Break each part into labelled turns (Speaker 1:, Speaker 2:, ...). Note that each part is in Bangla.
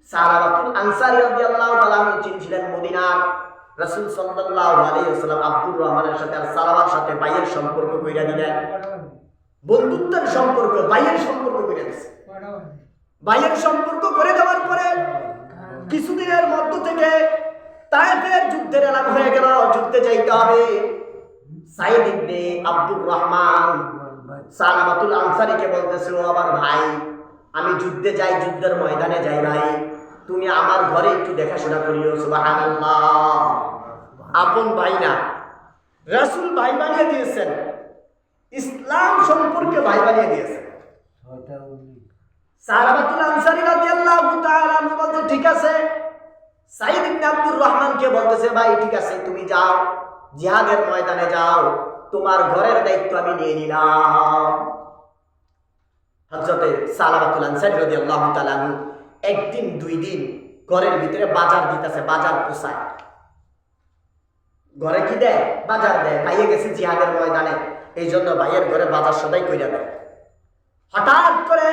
Speaker 1: সালাবাতুল আনসারী রাদিয়াল্লাহু তাআলা ছিলেন মদিনার রাসূল সাল্লাল্লাহু আলাইহি ওয়াসাল্লাম আব্দুর রহমানের সাথে আর সালাবার সাথে ভাইয়ের সম্পর্ক কইরা দিলেন, বন্ধুত্বের সম্পর্ক, ভাইয়ের সম্পর্ক কইরা দিয়েছে। ভাইয়ের সম্পর্ক করে দেওয়ার পরে কিছুদিনের মধ্য থেকে তায়েফের যুদ্ধের এলান হয়ে গেল, যুদ্ধে যাইতে হবে। সাইদ ইবনে আব্দুর রহমান সালাবাতুল আনসারীকে বলতেছিল, আমার ভাই আমি যুদ্ধে যাই, যুদ্ধের ময়দানে যাই ভাই, তুমি আমার ঘরে একটু দেখাশোনা করিও। সুবহানাল্লাহ, আপন ভাই না, রাসূল ভাই বানিয়ে দিয়েছেন, ইসলাম সম্পর্কে ভাই বানিয়ে দিয়েছেন। সালাবাতুল আনসারী রাদিয়াল্লাহু তাআলা বলতে ঠিক আছে, সাইদ ইবনে আব্দুর রহমানকে বলতেছে, ভাই ঠিক আছে তুমি যাও, জিহাদের ময়দানে যাও, তোমার ঘরের দায়িত্ব আমি নিয়ে নিলাম। হযরতে সালাবাতুল আনসারী রাদিয়াল্লাহু তাআলা একদিন দুই দিন ঘরের ভিতরে বাজার দিতেছে, বাজার পোষায়। ঘরে কি দেয়? বাজার দেয়। ভাইয়ে গেছে জিহাদের ময়দানে, এই জন্য ভাইয়ের ঘরে বাজার সদাই কইরা দেয়। হঠাৎ করে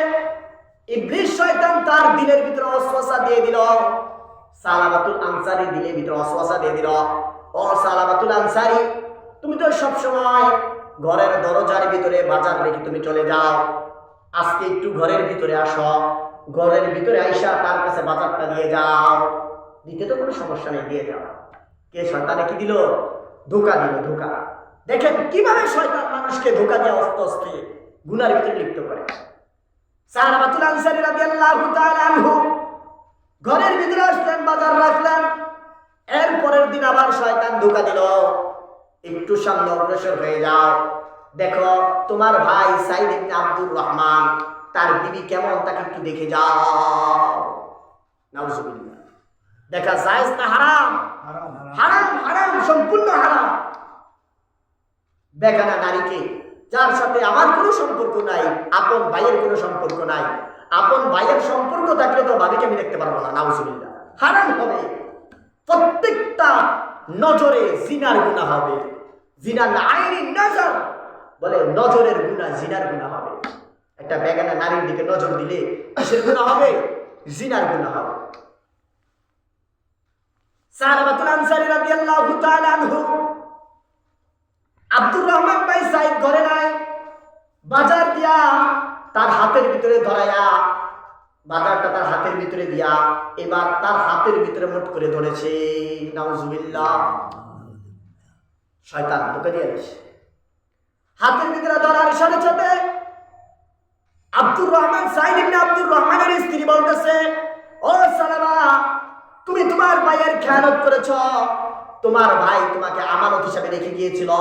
Speaker 1: ইবলিস শয়তান তার দিলের ভিতরে ওয়াসওয়াসা দিয়ে দিল, সালাবাতুল আনসারী দিলের ভিতরে ওয়াসওয়াসা দিয়ে দিল, ও সালাবাতুল আনসারী তুমি তো সবসময় ঘরের দরজার ভিতরে বাজার রেখে তুমি চলে যাও, আজকে একটু ঘরের ভিতরে আসো, ঘরের ভিতরে আইসা তার কাছে বাজারটা দিয়ে যাও। দিতে তো কোনো সমস্যা নেই, দিয়ে যাও। কে শয়তানে কি দিল? ধোঁকা দিল, ধোঁকা। দেখেন কিভাবে শয়তান মানুষকে ধোঁকা দিয়ে আস্তে আস্তে গুনার ভিতরে লিপ্ত করে। সালাবাতুল আনসারী রাদিয়াল্লাহু তাআলা আনহু ঘরের ভিতরে আসলেন, বাজার রাখলেন। এর পরের দিন আবার শয়তান ধোঁকা দিল, একটু সামনে অগ্রসর হয়ে যাও, দেখো তোমার ভাই সাইদ ইবনে আব্দুর রহমান তার বিবি কেমন, তাকে একটু দেখে যাও। নাউজুবিল্লাহ। দেখা জায়েজ না হারাম? হারাম, হারাম, সম্পূর্ণ হারাম। বেগানা নারীকে, যার সাথে আমার কোনো সম্পর্ক নাই, আপন ভাইয়ের কোনো সম্পর্ক নাই, আপন ভাইয়ের সম্পর্ক থাকলে তো ভাবিকে আমি দেখতে পারবো না, নাউজুবিল্লাহ, হারাম হবে। প্রত্যেকটা নজরে জিনার গুনাহ হবে। জিনা না আইনি নজর বলে, নজরের গুনাহ জিনার গুনাহ হবে। একটা বেগানা নারীর দিকে নজর দিলে কিসের গুনাহ হবে? জিনার গুনাহ হবে। সালাবাতুল আনসারী রাদিয়াল্লাহু তাআলা আনহু আব্দুর রহমান ভাই সাইদ ঘরে নাই, বাজার দিয়া তার হাতের ভিতরে ধরাইয়া, বাজারটা তার হাতের ভিতরে দিয়া এবার তার হাতের ভিতরে মুঠ করে ধরেছে। নাউজুবিল্লাহ, শয়তান ধোঁকা দিয়ে দিয়েছে। হাতের ভিতরে ধরার সাথে সাথে আব্দুর রহমান, সাইদ ইবনে আব্দুর রহমানের স্ত্রী বলতেছে, ও সালামা তুমি তোমার ভাইয়ের খেয়ানত করেছ, তোমার ভাই তোমাকে আমানত হিসাবে রেখে গিয়েছিল,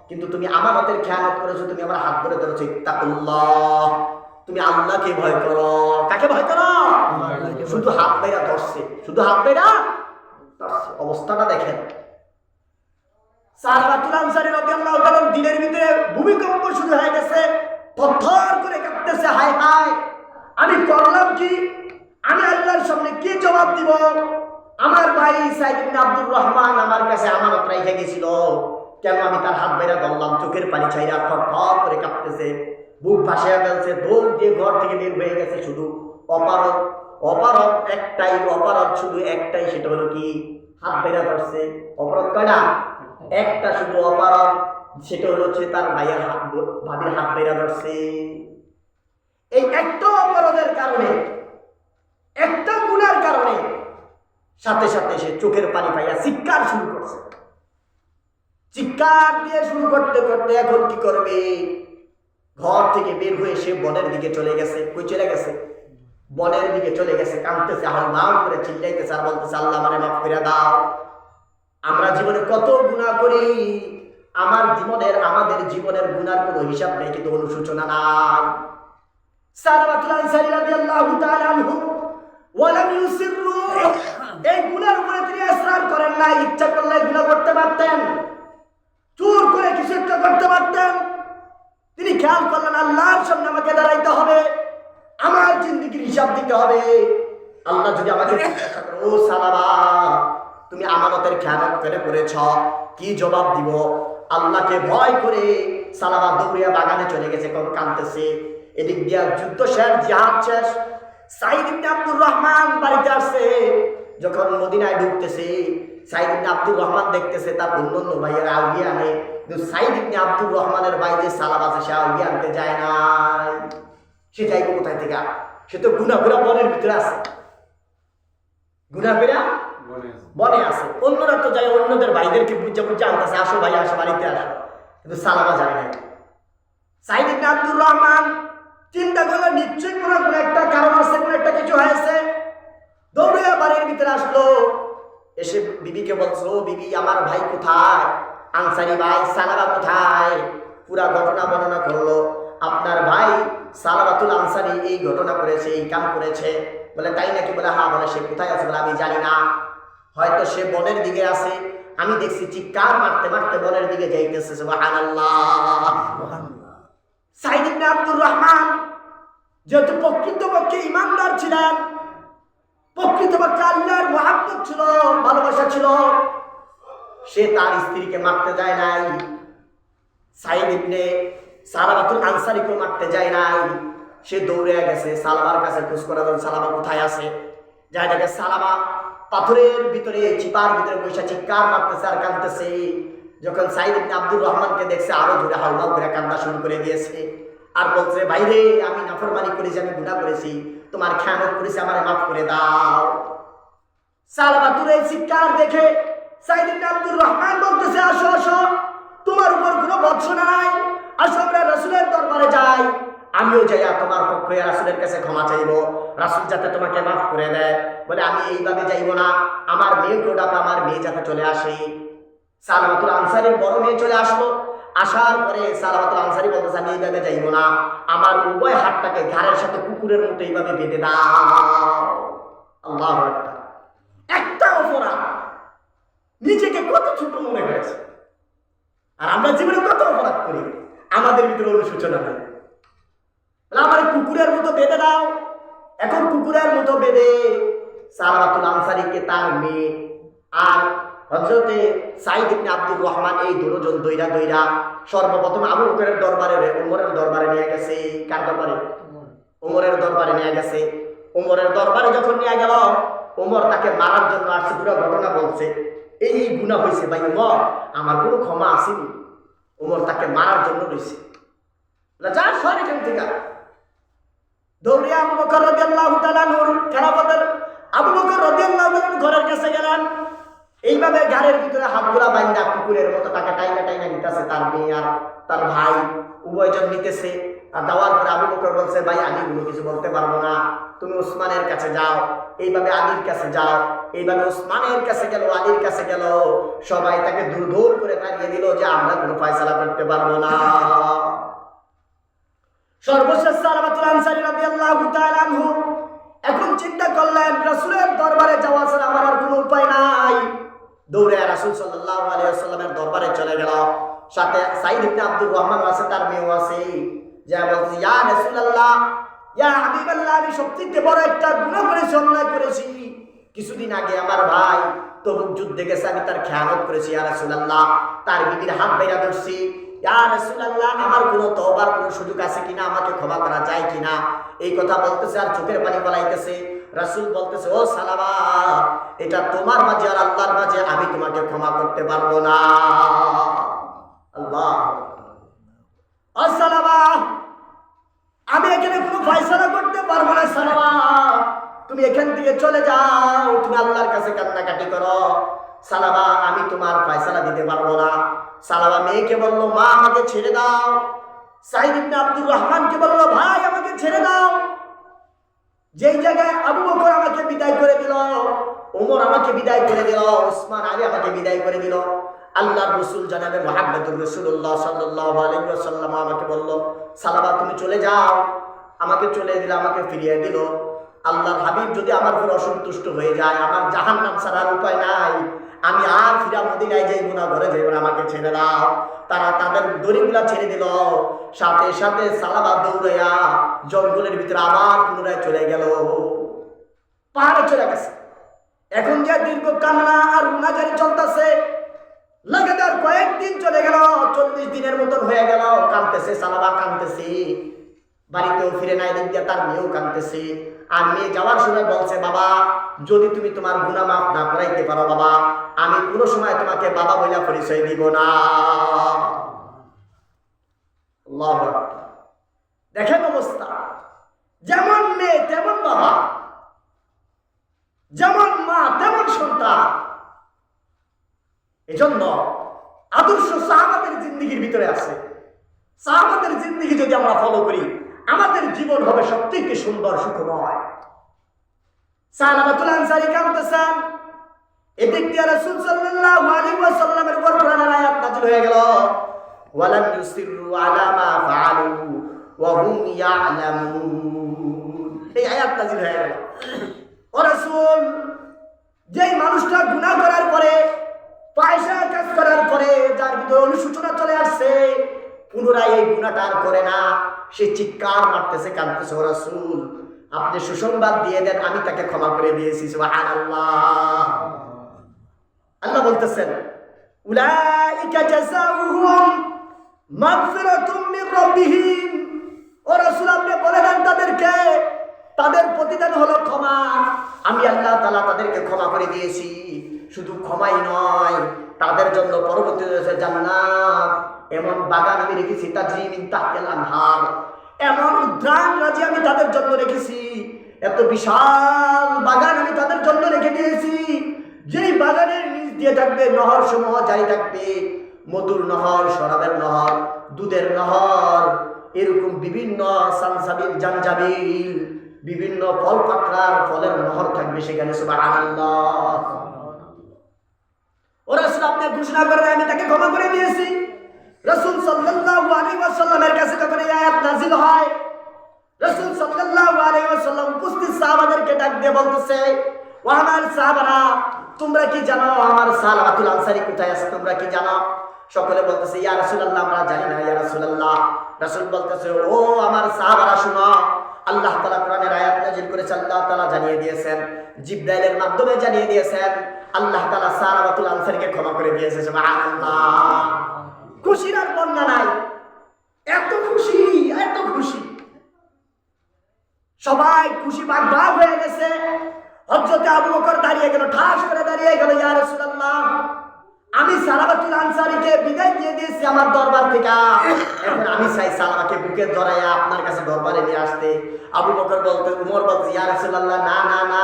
Speaker 1: কিন্তু তুমি আমানতের খেয়ানত করেছো, তুমি আমার হাত ধরে ধরেছো। ইত্তাকুল্লাহ, তুমি আল্লাহকে ভয় করো। কাকে ভয় করো? শুধু হাত বাইরা ধরছে, শুধু হাত বাইরা ধরছে। অবস্থাটা দেখেন। সালাবাতুল আনসারী রাদিয়াল্লাহু তাআলা দিনের ভিতরে ভূমিকম্প শুরু হয়ে গেছে, থরথর করে কাঁপতেছে। হায় হায়, আমি করলাম কি? আমি আল্লাহর সামনে কি জবাব দিব? আমার ভাই সাইদ ইবনে আব্দুর রহমান আমার কাছে আমানত রেখে গেছিল, কেন আমি তার হাত বাইরা ধরলাম? চোখের পানি ছাইরা থরথর করে কাঁপতেছে, বুক ভাসাইয়া ফেলছে, দৌড় দিয়ে ঘর থেকে বের হয়ে গেছে। শুধু অপারগ, অপারগ একটাই, অপারগ শুধু একটাই, সেটা হলো কি? হাত বাইরা ধরছে। অপারগ কয়টা? একটা শুধু অপারগ, সেটা হলো হচ্ছে তার ভাইয়ের হাত, ভাবির হাত বাইরা ধরছে। এই একটা অপরাধের কারণে, একটা গুনার কারণে সাথে সাথে সে চোখের পানি পাইয়া চিৎকার শুরু করছে। চিৎকার দিয়ে শুরু করতে করতে এখন কি করবে? ঘর থেকে বের হয়ে সে বনের দিকে চলে গেছে। কই চলে গেছে? বনের দিকে চলে গেছে। কাঁদতেছে, হাউমাউ করে চিল্লাইতেছে আর বলতেছে, আল্লাহ আমারে মাফ করে দাও। আমরা জীবনে কত গুনাহ করি, আমাদের জীবনের গুনার কোনো হিসাব নেই, কিন্তু অনুশোচনা নাই। সালাবাতুল আনসারী রাদিয়াল্লাহু তাআলা আনহু ওয়ালাম ইউসিররু, এই গুনার উপরে তিনি ইসরার করেন না। ইচ্ছা করলে গুনাহ করতে পারতেন, চুর করে কিছু একটা করতে পারতেন। তিনি খেয়াল করলেন, আল্লাহর সামনে আমাকে দাঁড়াইতে হবে, আমার জিন্দেগির হিসাব দিতে হবে। আল্লাহ যদি আমাকে জিজ্ঞাসা করে, ও সালাবা তুমি আমানতের খেয়ানত করে করেছ, কি জবাব দিব? আল্লাহকে ভয় করে সালাবা দৌড়িয়া বাগানে চলে গেছে, কাঁদতেছে। এদিক দিয়া যুদ্ধ শেষ, জিহাদ শেষ, সাইদ ইবনে আব্দুর রহমান বাড়িতে আসছে। যখন মদিনায় ঢুকতেছে, সাইদ ইবনে আব্দুর রহমান দেখতেছে তার অন্যান্য ভাইয়েরা আউগিয়ে আনে, কিন্তু সাইদ ইবনে আব্দুর রহমানের ভাই যে সালাম আছে সে আউগিয়ে আনতে যায় নাই। সে যাইব কোথায় থেকে? সে তো গুনাফেরা বনের ভিতরে আছে, গুনাফেরা বনে আছে। অন্যরা তো যায় অন্যদের ভাইদেরকে বুঝে বুঝে আনতেছে, আসো ভাই আসো, বাড়িতে আসো, কিন্তু সালামা যায় নাই। সাইদ ইবনে আব্দুর রহমান চিন্তা করলো নিশ্চয়ই কোনো একটা কারণ আছে, কোনো একটা কিছু হয়েছে। দৌড়ে বাড়ির ভিতরে আসলো, এসে বিবিকে বলছো, বিবি আমার ভাই কোথায়, আনসারি ভাই সালাবা কোথায়? পুরা ঘটনা বর্ণনা করলো। আপনার ভাই সালাবাতুল আনসারি এই ঘটনা করেছে, এই কাম করেছে। বলে তাই নাকি? বলে হ্যাঁ। বলে সে কোথায় আছে? বলে আমি জানি না, হয়তো সে বনের দিকে আছে, আমি দেখছি চিৎকার মারতে মারতে বনের দিকে যাইতেছে। সুবহানাল্লাহ। সাইদ ইবনে আব্দুর রহমান যেহেতু প্রকৃতপক্ষে ইমানদার ছিলেন, প্রকৃতপক্ষে আল্লাহর মহব্বত ছিল, ভালোবাসা ছিল, সে তার স্ত্রীকে মারতে যায় নাই, সাইদ ইবনে সালাবাতুল আনসারীকে মারতে যায় নাই। সে দৌড়ে গেছে সালাবার কাছে, খোঁজ করার জন্য সালাবা কোথায় আছে। যাই দেখে সালাবা পাথরের ভিতরে, চিপার ভিতরে বসে চিৎকার মারতেছে আর কাঁদতেছে। যখন সাইদ ইবনে আব্দুর রহমানকে দেখছে, আরো জোরে হাউমাউ করে কান্না শুরু করে দিয়েছে আর বলছে, ভাইরে আমি নাফরমানি করেছি, আমি গুনাহ করেছি, তোমার খেয়ানত করেছি, আমারে মাফ করে দাও। সালাবাতুর এই চিৎকার দেখে সাইদ ইবনে আব্দুর রহমান বলতেছে, আসো আসো, তোমার উপর কোনো বর্ষণা নাই, আসো আমরা রাসূলের দরবারে যাই, আমিও যাইয়া তোমার পক্ষে রাসূলের কাছে ক্ষমা চাইবো, রাসূল যাতে তোমাকে মাফ করে দেয়। বলে আমি এইভাবে যাইবো না, আমার মেয়েকে ডাকো, আমার মেয়ে যাতে চলে আসে। সালাবাতুল আনসারীর বড় মেয়ে চলে আসলো। আসার পরে সালাবাতুল আনসারী বলতেছে, আমি এইভাবে যাইবো না, আমার উভয় হাতটাকে ঘাড়ের সাথে কুকুরের মতো এইভাবে বেঁধে দাও। আল্লাহু আকবার। একটা অপরাধ, নিজেকে কত ছোট মনে করেছে। আর আমরা জীবনে কত অপরাধ করি, আমাদের ভিতরে অনুশোচনা নেই। আমার কুকুরের মতো বেঁধে দাও। এখন কুকুরের মতো বেঁধে সালাবাতুল আনসারীকে তার মেয়ে আর হযরতে সাইদ ইবনে আব্দুর রহমান এই দুজন দইরা দইরা সর্বপ্রথম আবু বকরের দরবারে, ওমরের দরবারে নিয়ে গেছে। কার দরবারে? ওমরের দরবারে নিয়ে গেছে। ওমরের দরবারে যখন নিয়ে গেল, ওমর তাকে মারার জন্য আসছে, পুরো ঘটনা বলছে, এই গুনাহ হয়েছে ভাই ওমর, আমার কোনো ক্ষমা আসেনি। ওমর তাকে মারার জন্য রয়েছে, যা সর এখান থেকে। দৌড়ে আবু বকর রাদিয়াল্লাহু তাআলা নূর খেলাফতের আবু বকর রাদিয়াল্লাহু তাআলা ঘরের কাছে গেলেন। এইভাবে ঘরের ভিতরে হাতগুলা বাইন্দা কুকুরের মতো তাকে টাইনা টাইনা নিতেছে তার মেয়ে আর তার ভাই, উভয়জন নিতেছে। আর দেওয়ার পরে আবু বকর বলছে, ভাই আমি কোনো কিছু বলতে পারবো না, তুমি ওসমানের কাছে যাও। এইভাবে আলীর কাছে যাও। এইভাবে ওসমানের কাছে গেল, আলীর কাছে গেল, সবাই তাকে দূর দূর করে তাড়িয়ে দিল যে আমরা কোনো ফয়সালা করতে পারবো না। সর্বশেষ সালাবাতুল আনসারী রাদিয়াল্লাহু তাআলা আনহু এখন চিন্তা করলেন, রাসূলের দরবারে যাওয়া ছাড়া আমার আর কোনো উপায় নাই। দৌড়ে রাসূল সাল্লাল্লাহু আলাইহি ওয়াসাল্লামের দরবারে চলে গেল। সাথে সাইদ ইবনে আব্দুর রহমান আছে, তার মেয়েও আছে। যা বলছে, ইয়া রাসূলুল্লাহ, ইয়া হাবিবাল্লাহ, আমি সবচেয়ে বড় একটা গুনাহ করেছি, অন্যায় করেছি। কিছুদিন আগে আমার ভাই তবুক যুদ্ধে গেছে, আমি তার খেয়ানত করেছি। ইয়া রাসূলুল্লাহ, তার বিবির হাত বাইরা ধরছি। ইয়া রাসূলুল্লাহ, আমার কোনো তওবার কোনো সুযোগ আছে কিনা, আমাকে ক্ষমা করা যায় কিনা, এই কথা বলতেছে আর চোখের পানি গলাইতেছে। রাসূল বলতেছে, ও সালাবা, এটা তোমার মাঝে আর আল্লাহর মাঝে, আমি তোমাকে ক্ষমা করতে পারবো না। আল্লাহ, ও সালাবা, আমি এখানে কোনো ফয়সালা করতে পারবো না। সালাবা, তুমি এখান থেকে চলে যাও, তুমি আল্লাহর কাছে কান্নাকাটি করো। সালাবা, আমি তোমার ফয়সালা দিতে পারবো না। সালাবা মেয়েকে বললো, মা আমাকে ছেড়ে দাও। সাইদ ইবনে আব্দুর রহমানকে বললো, ভাই আমাকে ছেড়ে দাও। যেই জায়গায় আবু বকর আমাকে বিদায় করে দিল, ওমর আমাকে বিদায় করে দিল, ওসমান আলী আমাকে বিদায় করে দিল, আল্লাহর রাসূল জনাবে মুহাম্মদুর রাসূলুল্লাহ সাল্লাল্লাহু আলাইহি ওয়াসাল্লাম আমাকে বলল, সালাবা তুমি চলে যাও। আমাকে চলে দিল, আমাকে ফিরিয়ে দিল। আল্লাহর হাবিব যদি আমার উপর অসন্তুষ্ট হয়ে যায়, আমার জাহান্নাম ছাড়ার উপায় নাই, আমি আর ফিরা মদিনায় যাইব না, ঘরে যাইব না, আমাকে ছেড়ে দাও। তারা তাদের দড়িগুলা ছেড়ে দিল। সাথে সাথে সালাবা দৌড়াইয়া জঙ্গলের ভিতরে আবার পুনরায় চলে গেল, পাহাড়ে চলে গেছে। এখন যে দীর্ঘ কান্না আর গুনাহগারি চলতেছে, লাগাতার কয়েকদিন চলে গেল, 40 দিনের মতন হয়ে গেল। কাঁদতেছে সালাবা, কাঁদতেছে। বাড়িতেও ফিরে নাই, দিক দিয়ে তার মেয়েও কাঁদতেছে। আর মেয়ে যাওয়ার সময় বলছে, বাবা যদি তুমি তোমার গুনাহ মাফ না করাইতে পারো বাবা, আমি কোনো সময় তোমাকে বাবা বইলা পরিচয় দিব না। আল্লাহু আকবার। দেখেন অবস্থা, যেমন মেয়ে তেমন বাবা, যেমন মা তেমন সন্তান। এজন্য আদর্শ সাহাবাদের জিন্দেগির ভিতরে আছে। সাহাবাদের জিন্দেগি যদি আমরা ফলো করি, আমাদের জীবন হবে সবথেকে সুন্দর সুখময়। সালাবাতুল আনসারী কাঁদতেছেন, এদিক দিয়ে রাসূল সাল্লাল্লাহু আলাইহি ওয়াসাল্লামের উপর কোরআনের আয়াত নাযিল হয়ে গেল, ওয়ালান ইউসিরু আলা মা ফাআলু ওয়া হুম ইয়ালামুন। এই আয়াত নাযিল হয়ে গেল। ও রাসূল, যেই মানুষটা গুনাহ করার পরে, পয়সা কাজ করার পরে যার ভিতরে অনুশোচনা চলে আসছে, পুনরায় এই গুনাহটা আর করে না, সে চিৎকার মারতেছে, কাঁদতেছে, ও রাসূল আপনি সুসংবাদ দিয়ে দেন, আমি তাকে ক্ষমা করে দিয়েছি। সুবহানাল্লাহ। আল্লাহ বলতেছেন, উলাইকা জাযাউহুম মাগফিরাতুম মির রাব্বিহিম। ও রাসূল আপনি বলে দেন তাদেরকে, তাদের প্রতিদান হলো ক্ষমা। আমি আল্লাহ তাআলা তাদেরকে ক্ষমা করে দিয়েছি। শুধু ক্ষমাই নয়, তাদের জন্য পরবর্তীতে রয়েছে জান্নাত। এমন বাগান আমি রেখেছি, তাজরি মিন তাহতিল আনহার, এমন উদ্যান রাজি আমি তাদের জন্য রেখেছি, এত বিশাল বাগান আমি তাদের জন্য রেখে দিয়েছি, যেই বাগানের নিচ দিয়ে থাকবে নহর সমূহ জারি থাকবে, মধুর নহর, শরাবের নহর, দুধের নহর, এরকম বিভিন্ন সানসাবিল, জানজাবিল, বিভিন্ন ফল পাকড়ার ফলের নহর থাকবে সেখানে। সুবহানাল্লাহ। ও রাসূল আপনি ঘোষণা করেন আমি তাকে ক্ষমা করে দিয়েছি। রাসূল সাল্লাল্লাহু আলাইহি ওয়াসাল্লামের কাছে যখন এই আয়াত নাযিল হয়, রাসূল সাল্লাল্লাহু আলাইহি ওয়াসাল্লাম উপস্থিত সাহাবাদেরকে ডাক দিয়ে বলতেছে, ও আমার সাহাবারা, তোমরা কি জানো আমার সালাবাতুল আনসারী কোথায় আছে? তোমরা কি জানো? সকলে বলতেছে, ইয়া রাসূলুল্লাহ আমরা জানি না ইয়া রাসূলুল্লাহ। রাসূল বলতেছে, ও আমার সাহাবারা শুনো, আল্লাহ তাআলা কোরআনের আয়াত নাযিল করেছে, আল্লাহ তাআলা জানিয়ে দিয়েছেন, জিবরাইলের মাধ্যমে জানিয়ে দিয়েছেন, আল্লাহ তাআলা সালাবাতুল আনসারীকে ক্ষমা করে দিয়েছে। সুবহানাল্লাহ। খুশির আর বন্যা নাই, এত খুশি, এত খুশি, সবাই খুশি ভাগ ভাগ হয়ে গেছে। হযরতে আবু বকর দাঁড়িয়ে গেল, ঠাস করে দাঁড়িয়ে গেল, ইয়া রাসূলুল্লাহ আমি সালাবাতুল আনসারীকে বিদায় দিয়ে দিয়েছি আমার দরবার থেকে, এখন আমি চাই সালামাকে বুকে ধরাইয়া আপনার কাছে দরবারে নিয়ে আসতে। আবু বকর বলতে, উমর বলতে, ইয়া রাসূলুল্লাহ না না না,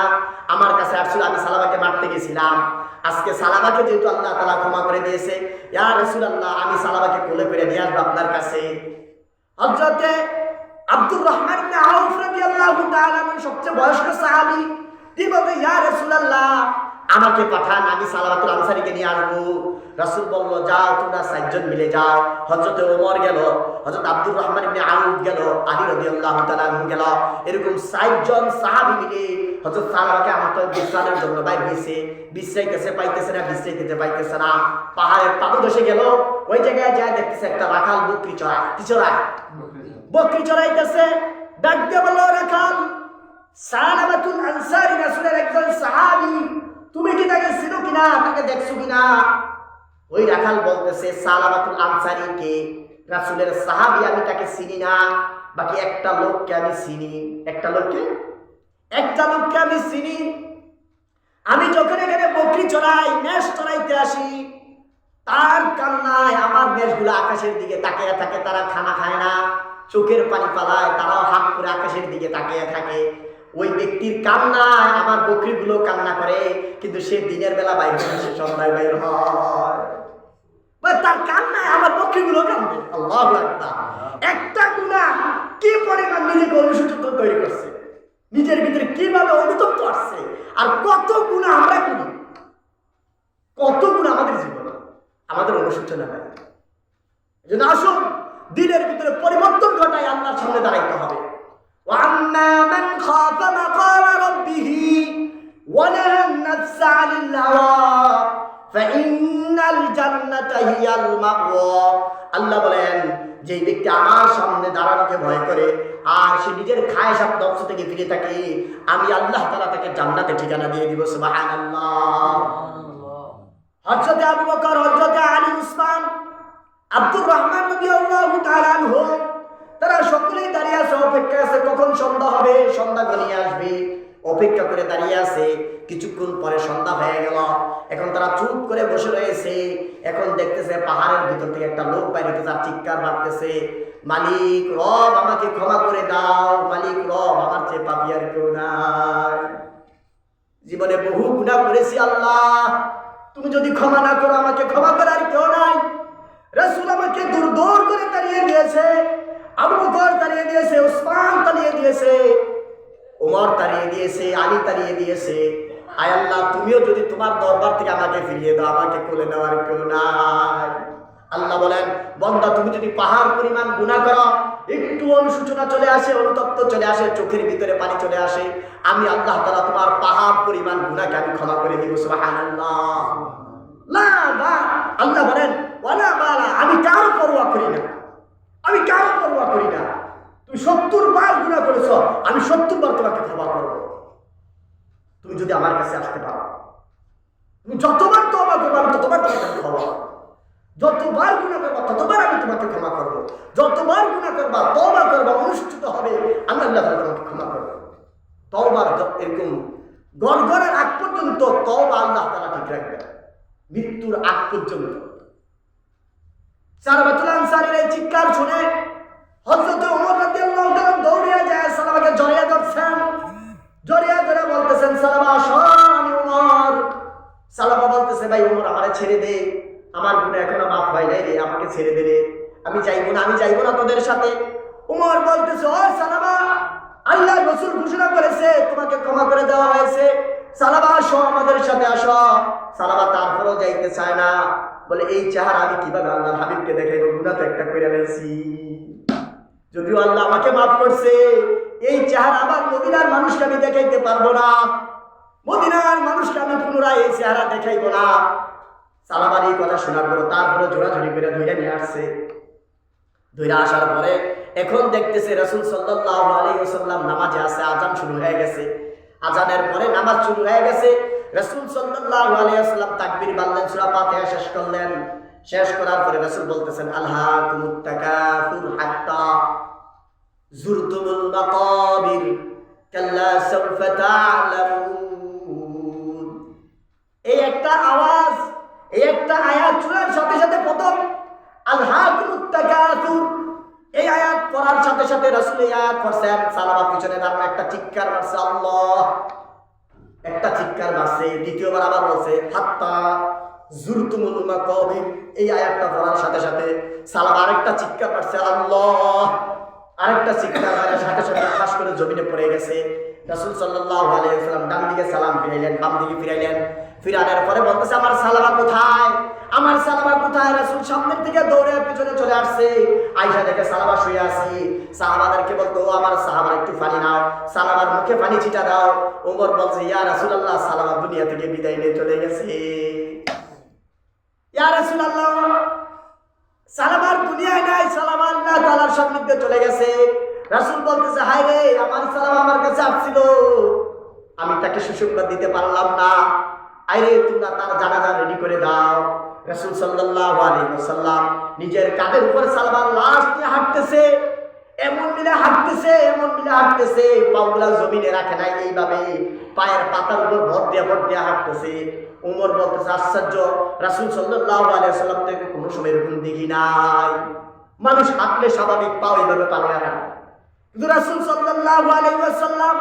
Speaker 1: আমার কাছে আসছিল, আমি সালামাকে মারতে গেছিলাম, আজকে সালামাকে যেহেতু আল্লাহ তাআলা ক্ষমা করে দিয়েছে, ইয়া রাসূলুল্লাহ আমি সালামাকে কোলে করে নিয়ে আসবো আপনার কাছে। হযরতে আব্দুর রহমান ইবনে আউফ রাদিয়াল্লাহু তাআলা সবচেয়ে বয়স্ক সাহাবী, তিনি বললেন, ইয়া রাসূলুল্লাহ আমাকে পাঠান, আমি সালাবাতুল আনসারীকে নিয়ে আসবো। রাসূল বলল, যাও তোমরা 4 জন মিলে যাও। হযরতে ওমর গেল, হযরত আব্দুর রহমান ইবনে আউফ গেল, আলী রাদিয়াল্লাহু তাআলা আনহু গেল, এরকম 4 জন সাহাবী মিলে হযরত সালামাকে আনতে বিশ্রামের জন্য বাইর হইছে। বিশ্রাইতেছে পাইতেছে না, বিশ্রাইতে পাইতেছে না, পাহাড়ের পাদদেশে গেল, ওই জায়গায় যায় দেখতেছে একটা রাখাল বকরি চড়ায়, কি চড়ায়? বকরি চড়াইতেছে। ডাক দিয়ে বলল, রাখাল সালাবাতুল আনসারী রাসূলের একজন সাহাবী, তুমি কি তাকে চিনো কিনা, তাকে দেখছো কিনা? ওই রাখাল বলতেছে, সালাবাতুল আনসারী কে? রাসূলের সাহাবী, আমি তাকে চিনি না, বাকি একটা লোককে আমি চিনি। একটা লোককে আমি চিনি। আমি যখন এখানে বকরি চড়াই, মেষ চড়াইতে আসি, তার কান্নায় আমার মেষগুলো আকাশের দিকে তাকিয়ে থাকে, তারা খানা খায় না, চোখের পানি পালায়, তারাও হাত করে আকাশের দিকে তাকিয়ে থাকে। ওই ব্যক্তির কান্নায় আমার বকরিগুলো কান্না করে, কিন্তু সে দিনের বেলা বাইর হয়, সে সন্ধ্যায় বাইর হয়, তার কান্নায় আমার বকরিগুলো কান্দে। আল্লাহু আকবার। একটা গুনাহ কি পরিমাণ নিজেকে অনুশোচিত তৈরি করছে, নিজের ভিতরে কিভাবে অনুতপ্ত আসছে, আর কত গুনাহ আমরা করি, কত গুনাহ আমাদের জীবনে, আমাদের অনুশোচনা নাই। এজন্য আসুন দিনের ভিতরে পরিবর্তন ঘটায় আল্লাহর সামনে দাঁড়াইতে হবে। وَأَمَّا مَنْ خَافَ مَقَامَ رَبِّهِ وَنَهَى النَّفْسَ عَنِ الْهَوَى فَإِنَّ الْجَنَّةَ هِيَ الْمَأْوَى। আল্লাহ বলেন, যে ব্যক্তি আমার সামনে দাঁড়ানোকে ভয় করে আর সে নিজের খায়েশাত নফস থেকে ফিরে থাকে, আমি আল্লাহ তাআলা তাকে জান্নাতে ঠিকানা দিয়ে দিব। সুবহানাল্লাহ। হযরতে আবু বকর, হযরতে আলী, উসমান, আব্দুর রহমান রাদিয়াল্লাহু তাআলা আনহু, তারা সকলেই দাঁড়িয়ে আছে, অপেক্ষা আছে কখন সন্ধ্যা হবে, সন্ধ্যা ঘনিয়ে আসবে, অপেক্ষা করে দাঁড়িয়ে আছে। কিছুক্ষণ পরে সন্ধ্যা হয়ে গেল। এখন তারা চুপ করে বসে রয়েছে। এখন দেখতেছে পাহাড়ের ভিতর থেকে একটা লোক বাইরে তার চিৎকার মারতেছে, মালিক রব আমাকে ক্ষমা করে দাও, মালিক রব আমার চেয়ে পাপী আর কেউ নাই, জীবনে বহু গুনাহ করেছি আল্লাহ, তুমি যদি ক্ষমা না করো আমাকে ক্ষমা করার কেউ নাই। রাসূল আমাকে দূর দূর করে তাড়িয়ে দিয়েছে, আবু বকর তাড়িয়ে দিয়েছে, উসমান তাড়িয়ে দিয়েছে, ওমর তাড়িয়ে দিয়েছে, আলী তাড়িয়ে দিয়েছে। আয় আল্লাহ তুমিও যদি তোমার দরবার থেকে আমাকে ফিরিয়ে দাও, আমাকে কোলে নেওয়ার কেউ নাই। আল্লাহ বলেন, বান্দা তুমি যদি পাহাড় পরিমাণ গুনাহ করো, একটু অনুশোচনা চলে আসে, অনুতপ্ত চলে আসে, চোখের ভিতরে পানি চলে আসে, আমি আল্লাহ তাআলা তোমার পাহাড় পরিমাণ গুনাহকে আমি ক্ষমা করে দিব। সুবহানাল্লাহ। লা বা আল্লাহ বলেন, ওয়ালা বালা, আমি কারো পরোয়া করি না, আমি কারো পরোয়া করি না। তুমি 70 বার গুনাহ করেছো, আমি 70 বার তোমাকে ক্ষমা করব, তুমি যদি আমার কাছে আসতে পারো। তুমি যতবার তওবা করবে আমি ততবার তোমাকে ক্ষমা করব, যতবার গুনাহ করবা ততবার আমি তোমাকে ক্ষমা করব, যতবার গুনাহ করবা তওবা করবা অনুষ্ঠিত হবে, আমি আল্লাহ তাআলা তোমাকে ক্ষমা করব। তওবার এরকম গড়গড়ার আগ পর্যন্ত তওবা আল্লাহ তাআলা ঠিক রাখবে, মৃত্যুর আগ পর্যন্ত। সারাবাতুল আনসারীর এই চিৎকার শুনে হযরত ওমর রাদিয়াল্লাহু তাআলা দৌড়ে যায়, সালামাকে জড়িয়ে ধরছেন, জড়িয়ে ধরে বলতেছেন, সালামা আমি ওমর। সালামা বলতেছে, ভাই ওমর আমারে ছেড়ে দে, আমার গুনাহ এখনো মাফ হয় নাই রে, আমাকে ছেড়ে দে রে, আমি যাইবো না, আমি যাইবো না তোদের সাথে। ওমর বলতেছে, ও সালামা, আল্লাহ রাসূল ঘোষণা করেছে তোমাকে ক্ষমা করে দেওয়া হয়েছে, সালামা আসো আমাদের সাথে আসো। সালামা তারপরেও যাইতে চায় না, বলে এই চেহারা আমি কিভাবে আল্লাহর হাবিবকে দেখাইবো, গুনাহ তো একটা কইরা ফেলছি, যদিও আল্লাহ আমাকে মাফ করছে, এই চেহারা আমার মদিনার মানুষকে আমি দেখাইতে পারবো না, মদিনার মানুষকে আমি পুনরায় এই চেহারা দেখাইবো না। সালামার এই কথা শোনার পর তারপরে জোড়াজোড়ি করে ধইরা নিয়ে আসছে। ধইরা আসার পরে এখন দেখতেছে রাসূল সাল্লাল্লাহু আলাইহি ওয়াসাল্লাম নামাজে আছে, আজান শুরু হয়ে গেছে, আজানের পরে নামাজ শুরু হয়ে গেছে। রাসূল সাল্লাল্লাহু আলাইহি ওয়াসাল্লাম তাকবীর বললেন, সূরা ফাতিহা শেষ করলেন। শেষ করার পরে রাসূল বলতেছেন, আলহাকুমুত তাকাসুর হাত্তা যুরতুমুল মাকাবির কাল্লা সাউফা তা'লামুন। এই একটা আওয়াজ, এই একটা আয়াত শোনার সাথে সাথে প্রথম আলহাকুমুত তাকাসুর এই আয়াত পড়ার সাথে সাথে রাসূল এই আয়াত পড়ছেন, সালামা পিছনে দাঁড়ানো একটা চিৎকার মারছে, আল্লাহ একটা চিৎকার মারছে। দ্বিতীয়বার আবার বলছে হাত্তা যুরতুমুল মাকাবির, এই আয়াতটা পড়ার সাথে সাথে সালামা আরেকটা চিৎকার মারছে, আল্লাহ আরেকটা চিৎকার মারার সাথে সাথে খাস করে জমিনে পড়ে গেছে। রাসূল সাল্লাল্লাহু আলাইহি ওয়াসাল্লাম ডান দিকে সালাম ফিরাইলেন, বাম দিকে ফিরাইলেন, ফিরানোর পরে বলতেছে, আমার সালামা কোথায়, আমার সালামা কোথায়? রাসূল সামনের দিকে দৌড়ে পিছনে চলে আসছে, আয়েশা দেখে সালামা শুয়ে আছে, সাহাবাদেরকে বলতো, আমার সাহাবার একটু পানি নাও, সালামার মুখে পানি ছিটা দাও। ওমর বলছে, ইয়া রাসূলুল্লাহ সালামা দুনিয়া থেকে বিদায় নিয়ে চলে গেছে, ইয়া রাসূলুল্লাহ সালামার দুনিয়ায় নাই, সালামা আল্লাহ তাআলার সান্নিধ্যে চলে গেছে। রাসূল বলতেছে, হায় রে, আমার সালামা আমার কাছে আসছিল, আমি তাকে সুসংবাদ দিতে পারলাম না, আরে তোমরা তার জানাজা রেডি করে দাও। রাসূল সাল্লাল্লাহু আলাইহি ওয়াসাল্লাম নিজের কাঁধের উপর সালামার লাশ নিয়ে হাঁটতেছে, এমন মিলে হাঁটতেছে, এমন মিলে হাঁটতেছে, পাগুলা জমিনে রাখে নাই, এইভাবে পায়ের পাতার উপর ভর দিয়ে হাঁটতেছে। ওমর বলতেছে, আশ্চর্য, রাসূল সাল্লাল্লাহু আলাইহি ওয়াসাল্লাম থেকে কোনো সময় এরকম দেখি নাই, মানুষ হাঁটলে স্বাভাবিক পাও এইভাবে পালে না, কিন্তু রাসূল সাল্লাল্লাহু আলাইহি ওয়াসাল্লাম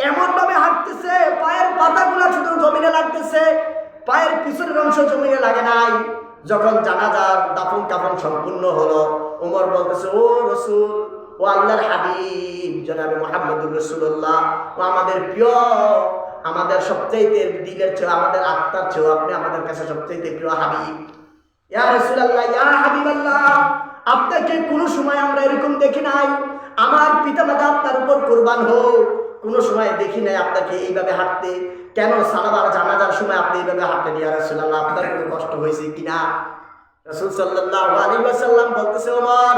Speaker 1: এমন ভাবে হাঁটতেছে, পায়ের পাতাগুলা শুধু জমিনে লাগতেছে, পায়ের পিছনের অংশ জমিনে লাগে নাই। যখন জানাজার দাফন কাফন সম্পূর্ণ হলো, ওমর বলতেছে, ও রাসূল, ও আল্লাহর হাবিব জনাবে মুহাম্মদুর রাসূলুল্লাহ, ও আমাদের প্রিয়, আমাদের সবচাইতে দিলের চেয়ে, আমাদের আত্মার চেয়ে আপনি আমাদের কাছে সবচাইতে প্রিয় হাবিব, ইয়া রাসূলুল্লাহ, ইয়া হাবিবাল্লাহ, আপনাকে কোনো সময় আমরা এরকম দেখি নাই, আমার পিতামাতা আপনার উপর কুরবান হোক, কোনো সময় দেখি নাই আপনাকে এইভাবে হাঁটতে, কেন সালামার জানাজার সময় আপনি এইভাবে হাঁটতেন ইয়া রাসূলুল্লাহ, আপনার কোনো কষ্ট হয়েছে কিনা? রাসূল সাল্লাল্লাহু আলাইহি ওয়াসাল্লাম বলতেছে, ওমর,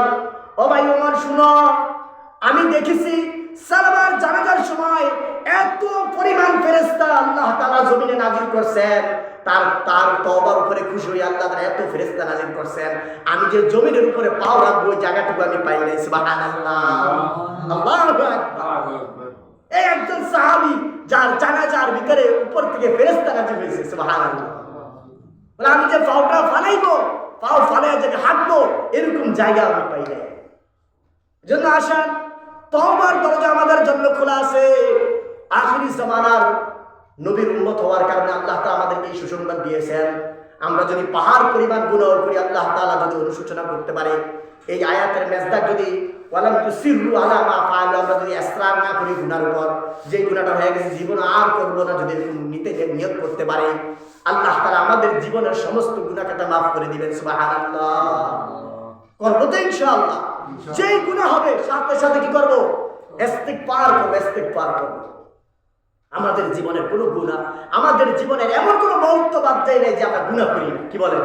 Speaker 1: ও ভাই ওমর শুনো, আমি দেখেছি সালমার জানাজার সময় এত পরিমাণ ফেরেশতা আল্লাহ তাআলা জমিনে নাজিল করছেন, তার তওবার উপরে খুশি হয়ে আল্লাহ তাআলা এত ফেরেশতা নাজিল করছেন, আমি যে জমিনের উপরে পাও রাখবো ওই জায়গাটুকু আমি পাই নাই। সুবহানাল্লাহ, আল্লাহু আকবার। এই একজন সাহাবী যার জানাজার ভিতরে উপর থেকে ফেরেশতা নাজিল হয়েছে। সুবহানাল্লাহ, বলে আমি যে পাওটা ফালাইবো, পাও ফালাইয়া যে হাঁটবো এরকম জায়গা আমি পাই নাই। এজন্য আসেন, তওবার দরজা আমাদের জন্য খোলা আছে। আখিরি জামানার নবীর উম্মত হওয়ার কারণে আল্লাহ তাআলা আমাদেরকে এই সুসংবাদ দিয়েছেন। আমরা যদি পাহাড় পরিমাণ গুনাহ করি, আল্লাহ তাআলা যদি অনুশোচনা করতে পারে, এই আয়াতের মেজদাক যদি ওয়ালাম তুসিরু আলা মা ফাআলু, আমরা যদি ইসরার না করি গুনার উপর, যে গুনাহটা হয়ে গেছে জীবন আর করব না, যদি নিতে নিয়ত করতে পারে, আল্লাহ তাআলা আমাদের জীবনের সমস্ত গুনাহ খাতা মাফ করে দিবেন। সুবহানাল্লাহ, করব তো ইনশাআল্লাহ। যেই গুনাহ হবে সাথে সাথে কি করব? ইস্তিগফার করব, ইস্তিগফার করব। আমাদের জীবনের কোনো গুনাহ, আমাদের জীবনের এমন কোনো মুহূর্ত বাদ যায় না যে আমরা গুনাহ করি না। কি বলেন?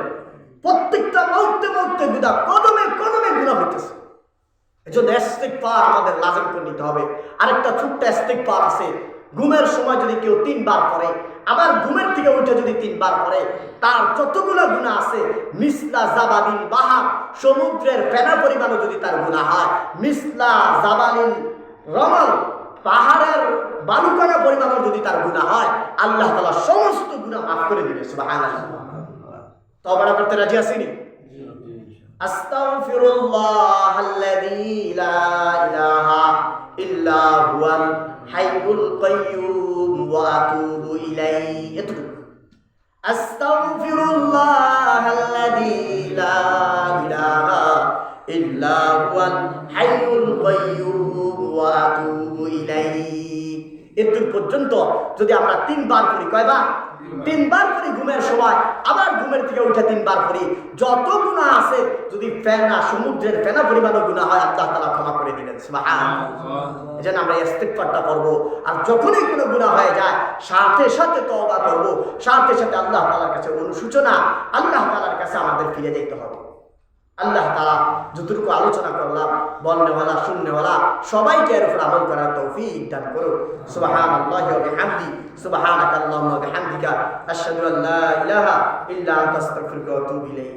Speaker 1: প্রত্যেকটা মুহূর্তে মুহূর্তে গুনাহ, কদমে কদমে গুনাহ হইতেছে। এজন্য ইস্তিগফার আমাদের লাজিম করে নিতে হবে। আরেকটা ছোট্ট ইস্তিগফার আছে, ঘুমের সময় যদি কেউ 3 বার পড়ে, আবার ঘুমের থেকে উঠে যদি 3 বার পড়ে, তার যতগুলো গুনাহ আছে মিসলা জাবালিল বাহার, সমুদ্রের ফেনা পরিমাণও যদি তার গুনাহ হয়, মিসলা জাবালিল রমল, পাহাড়ের বালুকণা পরিমাণও যদি তার গুনাহ হয়, আল্লাহ তাআলা সমস্ত গুনাহ মাফ করে দিবে। সুবহানাল্লাহ, তওবা করতে রাজি আছেন? আস্তাগফিরুল্লাহাল্লাযী লা ইলাহা ইল্লা হুয়াল হাইয়ুল কাইয়্যুম ওয়া আতুবু ইলাইহি। এতটুকু। আস্তাগফিরুল্লাহাল্লাযী লা ইলাহা ইল্লা হুয়াল হাইয়ুল কাইয়্যুম ওয়া আতুবু ইলাইহি। এতটুকু পর্যন্ত যদি আমরা 3 বার করি, কয়বার? 3 বার করি ঘুমের সময়, আবার ঘুমের থেকে উঠে 3 বার করি, যত গুনাহ আছে যদি ফেনা, সমুদ্রের ফেনা পরিমাণও গুনাহ হয়, আল্লাহ তাআলা ক্ষমা করে দিবেন। সুবহানাল্লাহ, এজন্য আমরা ইস্তিগফারটা করব। আর যখনই কোনো গুনাহ হয়ে যায় সাথে সাথে তওবা করব, সাথে সাথে আল্লাহ তাআলার কাছে অনুশোচনা, আল্লাহ তাআলার কাছে আমাদের ফিরে যেতে হবে। আল্লাহ তাআলা যতটুকু আলোচনা করলাম, বলনেওয়ালা শুননেওয়ালা সবাইকে এর উপর আমল করার তৌফিক দান করুন। সুবহানাল্লাহি ওয়া বিহামদি, সুবহানাকাল্লাহুম্মা ওয়া বিহামদিকা, আশহাদু আল্লা ইলাহা ইল্লা আনতা, আস্তাগফিরুকা ওয়া আতুবু ইলাইক।